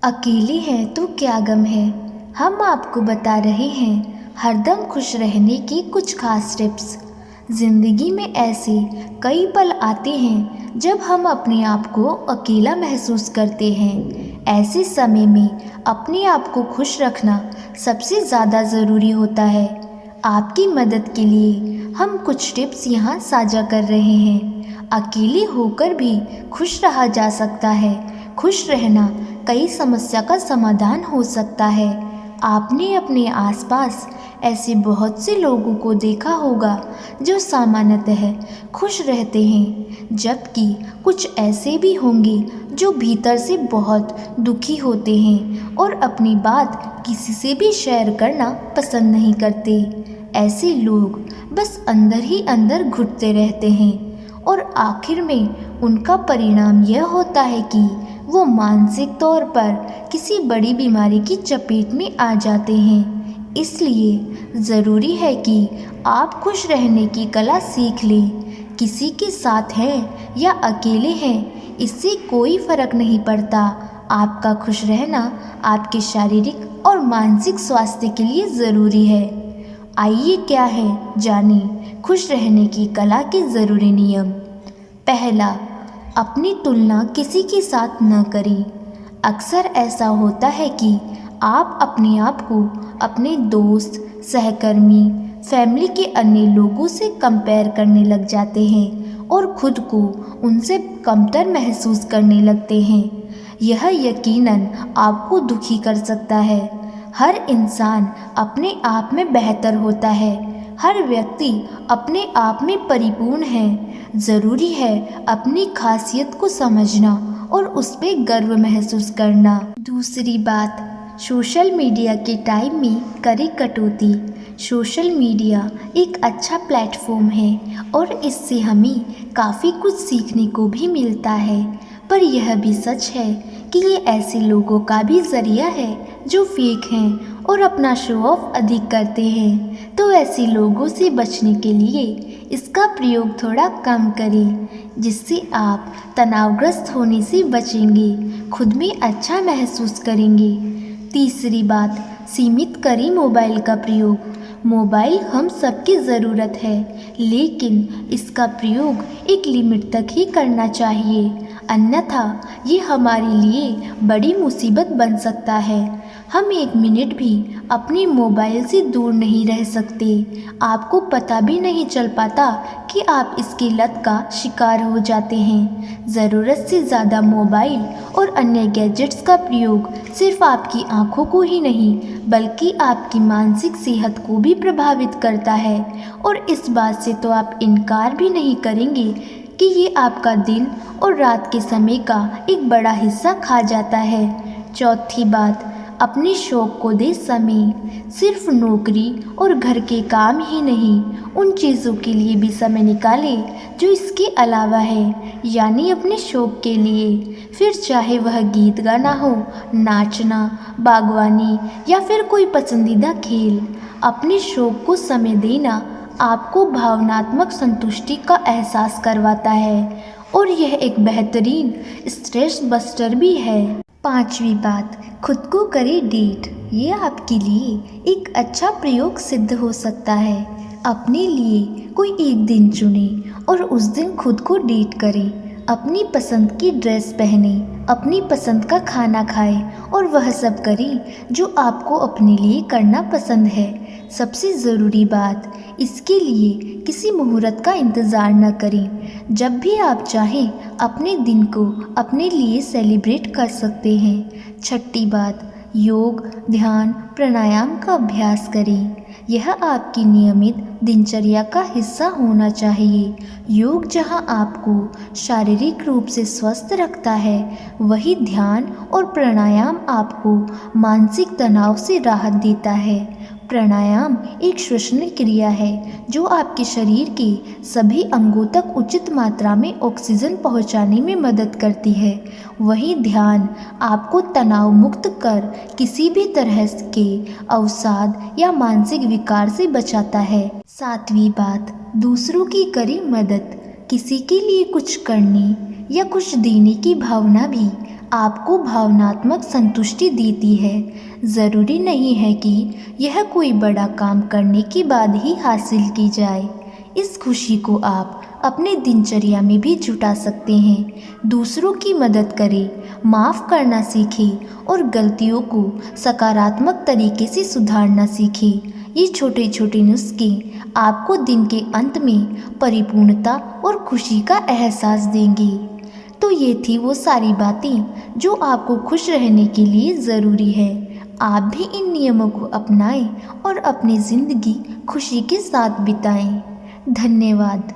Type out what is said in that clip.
अकेले हैं तो क्या गम है। हम आपको बता रहे हैं हरदम खुश रहने की कुछ खास टिप्स। ज़िंदगी में ऐसे कई पल आते हैं जब हम अपने आप को अकेला महसूस करते हैं। ऐसे समय में अपने आप को खुश रखना सबसे ज़्यादा ज़रूरी होता है। आपकी मदद के लिए हम कुछ टिप्स यहाँ साझा कर रहे हैं। अकेले होकर भी खुश रहा जा सकता है। खुश रहना कई समस्या का समाधान हो सकता है। आपने अपने आसपास ऐसे बहुत से लोगों को देखा होगा जो सामान्यतः खुश रहते हैं, जबकि कुछ ऐसे भी होंगे जो भीतर से बहुत दुखी होते हैं और अपनी बात किसी से भी शेयर करना पसंद नहीं करते। ऐसे लोग बस अंदर ही अंदर घुटते रहते हैं और आखिर में उनका परिणाम यह होता है कि वो मानसिक तौर पर किसी बड़ी बीमारी की चपेट में आ जाते हैं। इसलिए ज़रूरी है कि आप खुश रहने की कला सीख लें। किसी के साथ हैं या अकेले हैं, इससे कोई फ़र्क नहीं पड़ता। आपका खुश रहना आपके शारीरिक और मानसिक स्वास्थ्य के लिए ज़रूरी है। आइए क्या है जानें खुश रहने की कला के ज़रूरी नियम। पहला, अपनी तुलना किसी के साथ न करें। अक्सर ऐसा होता है कि आप अपने आप को अपने दोस्त, सहकर्मी, फैमिली के अन्य लोगों से कंपेयर करने लग जाते हैं और खुद को उनसे कमतर महसूस करने लगते हैं। यह यकीनन आपको दुखी कर सकता है। हर इंसान अपने आप में बेहतर होता है। हर व्यक्ति अपने आप में परिपूर्ण है। ज़रूरी है अपनी खासियत को समझना और उस पर गर्व महसूस करना। दूसरी बात, सोशल मीडिया के टाइम में करें कटौती। सोशल मीडिया एक अच्छा प्लेटफॉर्म है और इससे हमें काफ़ी कुछ सीखने को भी मिलता है, पर यह भी सच है कि ये ऐसे लोगों का भी ज़रिया है जो फेक हैं और अपना शो ऑफ अधिक करते हैं। तो ऐसे लोगों से बचने के लिए इसका प्रयोग थोड़ा कम करें, जिससे आप तनावग्रस्त होने से बचेंगे, खुद में अच्छा महसूस करेंगे। तीसरी बात, सीमित करें मोबाइल का प्रयोग। मोबाइल हम सबकी ज़रूरत है, लेकिन इसका प्रयोग एक लिमिट तक ही करना चाहिए, अन्यथा ये हमारे लिए बड़ी मुसीबत बन सकता है। हम 1 मिनट भी अपने मोबाइल से दूर नहीं रह सकते। आपको पता भी नहीं चल पाता कि आप इसकी लत का शिकार हो जाते हैं। ज़रूरत से ज़्यादा मोबाइल और अन्य गैजेट्स का प्रयोग सिर्फ आपकी आंखों को ही नहीं, बल्कि आपकी मानसिक सेहत को भी प्रभावित करता है, और इस बात से तो आप इनकार भी नहीं करेंगे कि ये आपका दिन और रात के समय का एक बड़ा हिस्सा खा जाता है। चौथी बात, अपने शौक़ को दे समय। सिर्फ नौकरी और घर के काम ही नहीं, उन चीज़ों के लिए भी समय निकालें जो इसके अलावा है, यानी अपने शौक़ के लिए। फिर चाहे वह गीत गाना हो, नाचना, बागवानी या फिर कोई पसंदीदा खेल। अपने शौक़ को समय देना आपको भावनात्मक संतुष्टि का एहसास करवाता है और यह एक बेहतरीन स्ट्रेस बस्टर भी है। पांचवी बात, खुद को करें डेट। ये आपके लिए एक अच्छा प्रयोग सिद्ध हो सकता है। अपने लिए कोई एक दिन चुनें और उस दिन खुद को डेट करें। अपनी पसंद की ड्रेस पहने, अपनी पसंद का खाना खाएं और वह सब करें जो आपको अपने लिए करना पसंद है। सबसे ज़रूरी बात, इसके लिए किसी मुहूर्त का इंतज़ार न करें। जब भी आप चाहें अपने दिन को अपने लिए सेलिब्रेट कर सकते हैं। छठी बात, योग, ध्यान, प्राणायाम का अभ्यास करें। यह आपकी नियमित दिनचर्या का हिस्सा होना चाहिए। योग जहां आपको शारीरिक रूप से स्वस्थ रखता है, वही ध्यान और प्राणायाम आपको मानसिक तनाव से राहत देता है। प्राणायाम एक श्वसन क्रिया है जो आपके शरीर के सभी अंगों तक उचित मात्रा में ऑक्सीजन पहुंचाने में मदद करती है। वही ध्यान आपको तनाव मुक्त कर किसी भी तरह के अवसाद या मानसिक विकार से बचाता है। सातवीं बात, दूसरों की करें मदद। किसी के लिए कुछ करने या कुछ देने की भावना भी आपको भावनात्मक संतुष्टि देती है। ज़रूरी नहीं है कि यह कोई बड़ा काम करने के बाद ही हासिल की जाए। इस खुशी को आप अपने दिनचर्या में भी जुटा सकते हैं। दूसरों की मदद करें, माफ़ करना सीखें और गलतियों को सकारात्मक तरीके से सुधारना सीखें। ये छोटे छोटे नुस्खे आपको दिन के अंत में परिपूर्णता और खुशी का एहसास देंगे। तो ये थी वो सारी बातें जो आपको खुश रहने के लिए ज़रूरी है। आप भी इन नियमों को अपनाएं और अपनी ज़िंदगी खुशी के साथ बिताएं। धन्यवाद।